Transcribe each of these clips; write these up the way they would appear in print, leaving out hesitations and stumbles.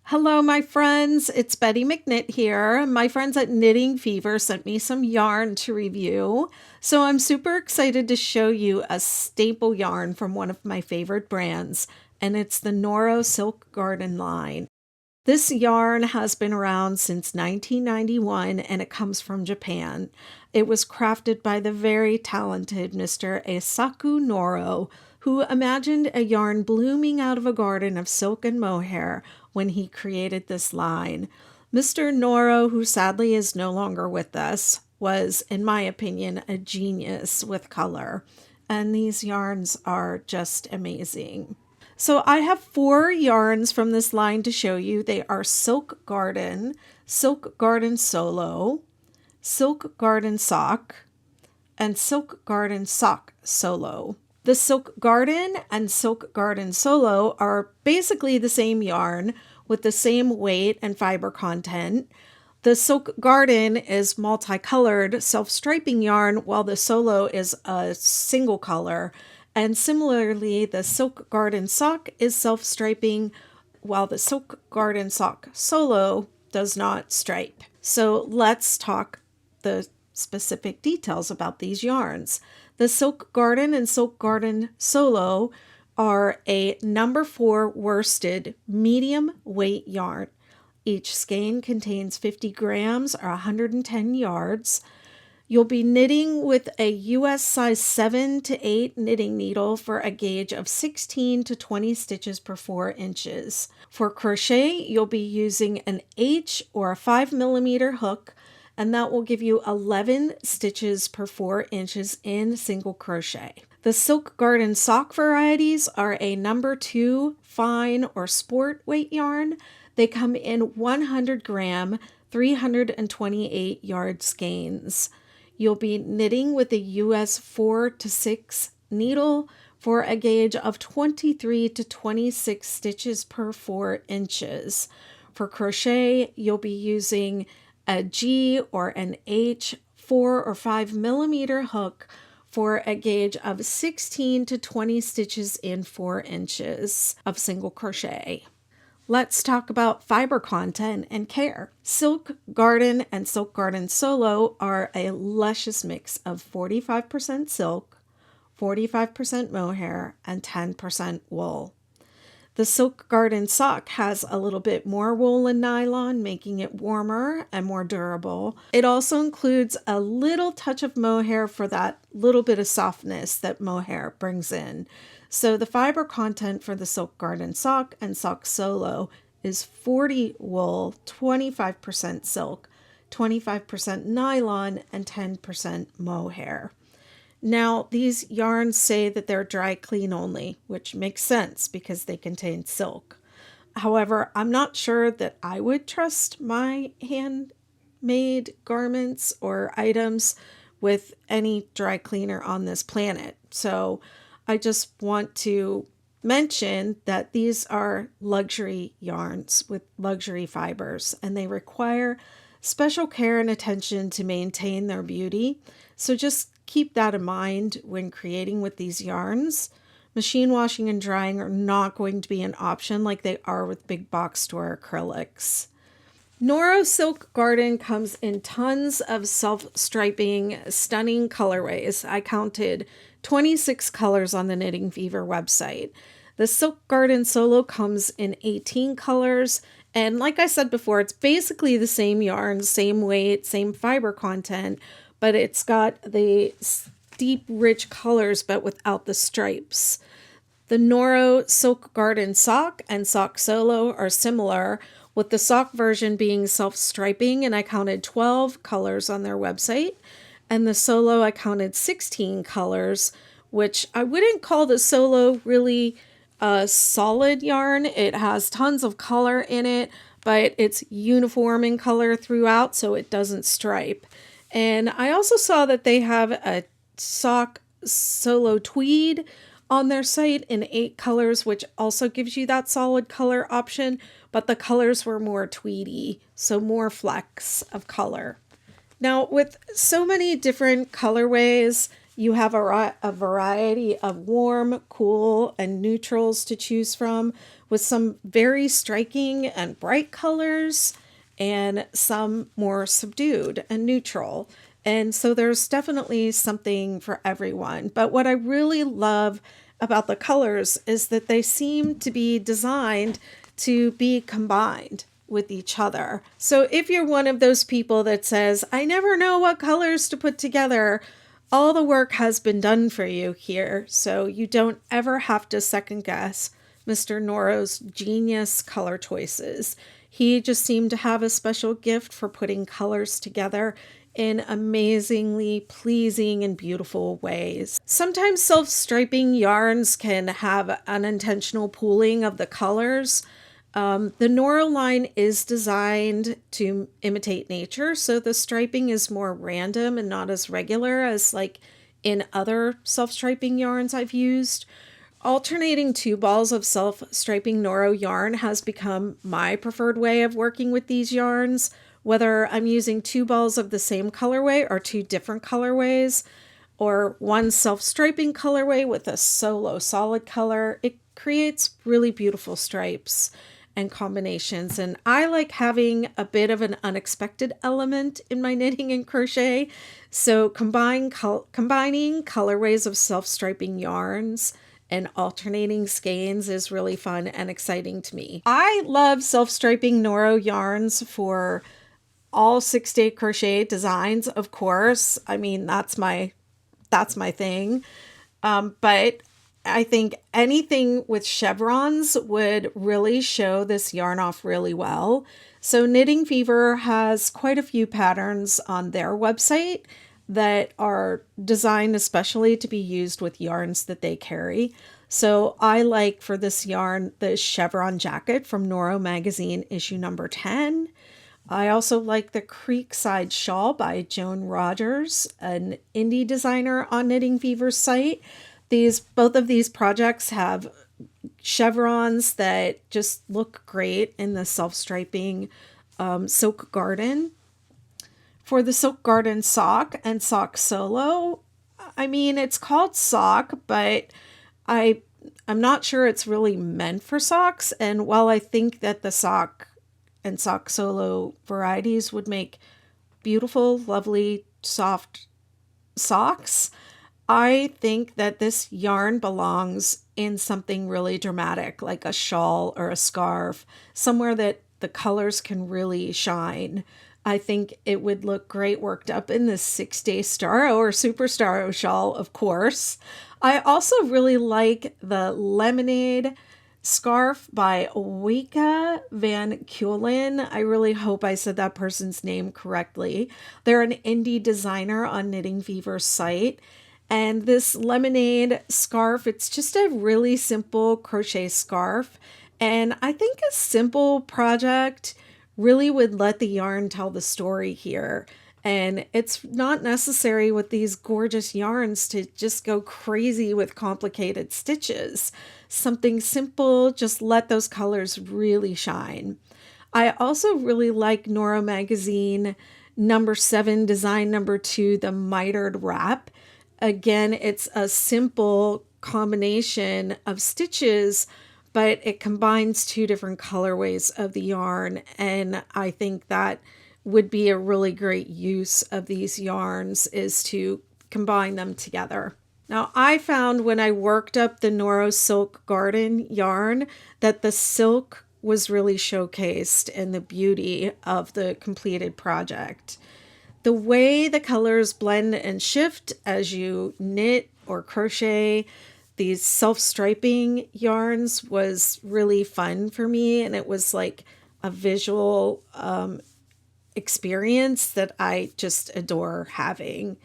Hello, my friends. It's Betty McKnit here. My friends at Knitting Fever sent me some yarn to review. So I'm super excited to show you a staple yarn from one of my favorite brands, and it's the Noro Silk Garden line. This yarn has been around since 1991 and it comes from Japan. It was crafted by the very talented Mr. Eisaku Noro, who imagined a yarn blooming out of a garden of silk and mohair when he created this line. Mr. Noro, who sadly is no longer with us, was, in my opinion, a genius with color. And these yarns are just amazing. So I have 4 yarns from this line to show you. They are Silk Garden Solo, Silk Garden Sock, and Silk Garden Sock Solo. The Silk Garden and Silk Garden Solo are basically the same yarn with the same weight and fiber content. The Silk Garden is multicolored self-striping yarn, while the Solo is a single color. And similarly, the Silk Garden Sock is self-striping, while the Silk Garden Sock Solo does not stripe. So let's talk the specific details about these yarns. The Silk Garden and Silk Garden Solo are a number 4 worsted medium weight yarn. Each skein contains 50 grams or 110 yards. You'll be knitting with a US size 7 to 8 knitting needle for a gauge of 16 to 20 stitches per 4 inches. For crochet, you'll be using an H or a 5mm hook, and that will give you 11 stitches per 4 inches in single crochet. The Silk Garden sock varieties are a number 2 fine or sport weight yarn. They come in 100 gram, 328 yard skeins. You'll be knitting with a US 4 to 6 needle for a gauge of 23 to 26 stitches per 4 inches. For crochet, you'll be using a G or an H 4 or 5mm hook for a gauge of 16 to 20 stitches in 4 inches of single crochet. Let's talk about fiber content and care. Silk Garden and Silk Garden Solo are a luscious mix of 45% silk, 45% mohair, and 10% wool. The Silk Garden sock has a little bit more wool and nylon, making it warmer and more durable. It also includes a little touch of mohair for that little bit of softness that mohair brings in. So the fiber content for the Silk Garden sock and sock solo is 40 wool, 25% silk, 25% nylon, and 10% mohair. Now, these yarns say that they're dry clean only, which makes sense because they contain silk. However, I'm not sure that I would trust my handmade garments or items with any dry cleaner on this planet. So I just want to mention that these are luxury yarns with luxury fibers, and they require special care and attention to maintain their beauty. So just keep that in mind when creating with these yarns. Machine washing and drying are not going to be an option like they are with big box store acrylics. Noro Silk Garden comes in tons of self-striping, stunning colorways. I counted 26 colors on the Knitting Fever website. The Silk Garden Solo comes in 18 colors, and like I said before, it's basically the same yarn, same weight, same fiber content, but it's got the deep, rich colors, but without the stripes. The Noro Silk Garden sock and sock solo are similar, with the sock version being self-striping, and I counted 12 colors on their website. And the solo, I counted 16 colors, which I wouldn't call the solo really a solid yarn. It has tons of color in it, but it's uniform in color throughout, so it doesn't stripe. And I also saw that they have a sock solo tweed on their site in 8 colors, which also gives you that solid color option, but the colors were more tweedy, so more flecks of color. Now, with so many different colorways, You have a variety of warm, cool, and neutrals to choose from, with some very striking and bright colors and some more subdued and neutral. And so there's definitely something for everyone. But what I really love about the colors is that they seem to be designed to be combined with each other. So if you're one of those people that says, I never know what colors to put together, all the work has been done for you here. So you don't ever have to second guess Mr. Noro's genius color choices. He just seemed to have a special gift for putting colors together in amazingly pleasing and beautiful ways. Sometimes self-striping yarns can have unintentional pooling of the colors. The Noro line is designed to imitate nature, so the striping is more random and not as regular as like in other self-striping yarns I've used. Alternating two balls of self-striping Noro yarn has become my preferred way of working with these yarns, whether I'm using two balls of the same colorway or two different colorways, or one self-striping colorway with a solo solid color. It creates really beautiful stripes and combinations, and I like having a bit of an unexpected element in my knitting and crochet, so combining colorways of self-striping yarns and alternating skeins is really fun and exciting to me. I love self-striping Noro yarns for all 6-day crochet designs, of course. I mean, that's my thing. But I think anything with chevrons would really show this yarn off really well. So Knitting Fever has quite a few patterns on their website that are designed especially to be used with yarns that they carry. So I like for this yarn the chevron jacket from Noro magazine issue number 10. I also like the Creekside shawl by Joan Rogers, an indie designer on Knitting Fever's site. Both of these projects have chevrons that just look great in the self-striping Silk Garden. For the Silk Garden sock and sock solo, I mean, it's called sock, but I'm not sure it's really meant for socks. And while I think that the sock and sock solo varieties would make beautiful, lovely, soft socks, I think that this yarn belongs in something really dramatic, like a shawl or a scarf, somewhere that the colors can really shine. I think it would look great worked up in this 6-day Starro or Super Starro shawl, of course. I also really like the Lemonade scarf by Wika Van Keulen. I really hope I said that person's name correctly. They're an indie designer on Knitting Fever's site. And this Lemonade scarf, it's just a really simple crochet scarf. And I think a simple project really would let the yarn tell the story here. And it's not necessary with these gorgeous yarns to just go crazy with complicated stitches. Something simple, just let those colors really shine. I also really like Noro magazine number 7, design number 2, the mitered wrap. Again, it's a simple combination of stitches, but it combines two different colorways of the yarn. And I think that would be a really great use of these yarns, is to combine them together. Now, I found when I worked up the Noro Silk Garden yarn that the silk was really showcased in the beauty of the completed project. The way the colors blend and shift as you knit or crochet these self-striping yarns was really fun for me, and it was like a visual experience that I just adore having.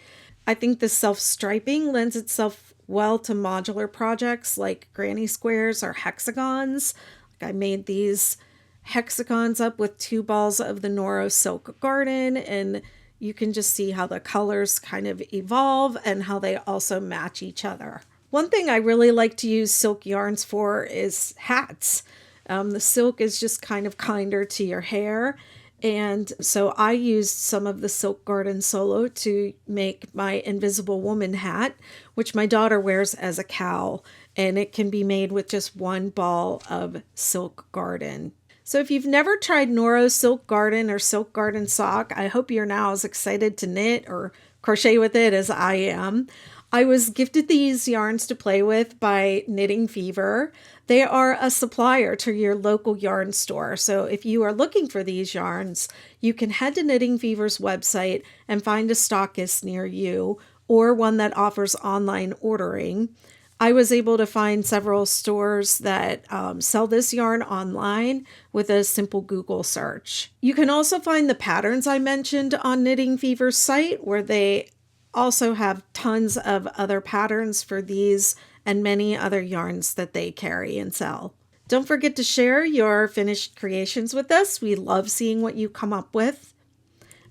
I think the self-striping lends itself well to modular projects like granny squares or hexagons. Like I made these hexagons up with 2 balls of the Noro Silk Garden, and you can just see how the colors kind of evolve and how they also match each other. One thing I really like to use silk yarns for is hats. The silk is just kind of kinder to your hair, And so I used some of the Silk Garden Solo to make my Invisible Woman hat, which my daughter wears as a cowl, and it can be made with just one ball of Silk Garden. So if you've never tried Noro Silk Garden or Silk Garden Sock, I hope you're now as excited to knit or crochet with it as I am. I was gifted these yarns to play with by Knitting Fever. They are a supplier to your local yarn store. So if you are looking for these yarns, you can head to Knitting Fever's website and find a stockist near you or one that offers online ordering. I was able to find several stores that sell this yarn online with a simple Google search. You can also find the patterns I mentioned on Knitting Fever's site, where they also have tons of other patterns for these and many other yarns that they carry and sell. Don't forget to share your finished creations with us. We love seeing what you come up with.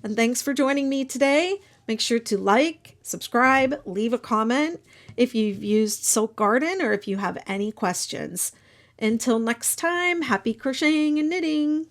And thanks for joining me today. Make sure to like, subscribe, leave a comment if you've used Silk Garden or if you have any questions. Until next time, happy crocheting and knitting!